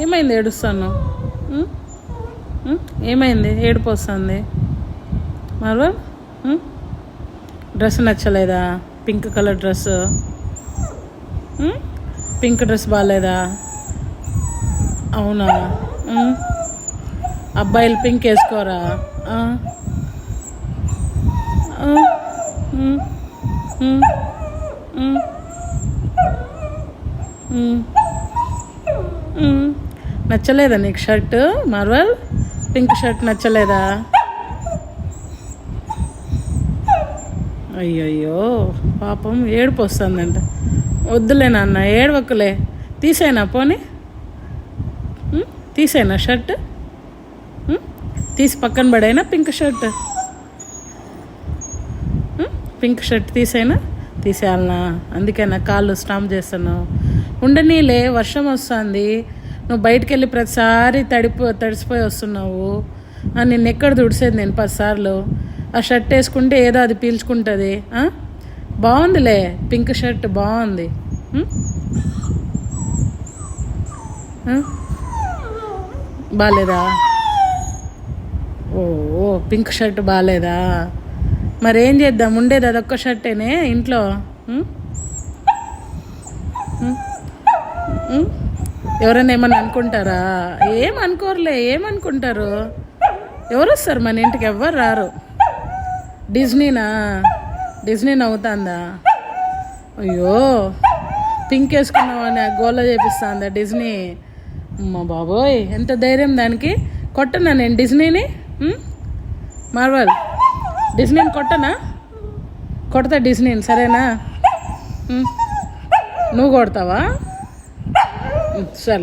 ఏమైంది ఏడుస్తాను? ఏమైంది ఏడుపు వస్తుంది? మార్వల్ డ్రెస్ నచ్చలేదా? Pink colour dress, pink dress బాగాలేదా? అవునా? అబ్బాయిలు పింక్ వేసుకోరా? నచ్చలేదా నీకు షర్ట్ మార్వల్? పింక్ షర్ట్ నచ్చలేదా? అయ్యయ్యో పాపం ఏడుపు వస్తుందంట. వద్దులే నాన్న ఏడవకులే, తీసేనా పోనీ, తీసేనా షర్ట్, తీసి పక్కన పడైనా పింక్ షర్ట్, పింక్ షర్ట్ తీసేనా? తీసేయాలనా? అందుకే నా కాళ్ళు స్టాంప్ చేస్తున్నావు. ఉండనీలే, వర్షం వస్తుంది, నువ్వు బయటికి వెళ్ళి ప్రతిసారి తడిసిపోయి వస్తున్నావు. నిన్ను ఎక్కడ తుడిసేది నేను 10 సార్లు? ఆ షర్ట్ వేసుకుంటే ఏదో అది పీల్చుకుంటుంది. బాగుందిలే, పింక్ షర్ట్ బాగుంది. బాగాలేదా? ఓ పింక్ షర్ట్ బాగాలేదా? మరేం చేద్దాం, ఉండేది అదొక్క షర్టేనే ఇంట్లో. ఎవరైనా ఏమన్నా అనుకుంటారా? ఏమనుకోరులే, ఏమనుకుంటారు? ఎవరు వస్తారు మన ఇంటికి? ఎవ్వరు రారు. డిజ్నీనా? డిజ్నీ నవ్వుతుందా? అయ్యో పింక్ వేసుకున్నావని గోల చేపిస్తుందా డిజ్నీ? అమ్మ బాబోయ్, ఎంత ధైర్యం దానికి! కొట్టనా నేను డిజ్నీని? మార్వల్, డిజ్నీని కొట్టనా? కొడతా డిజ్నీని, సరేనా? నువ్వు కొడతావా? సరే.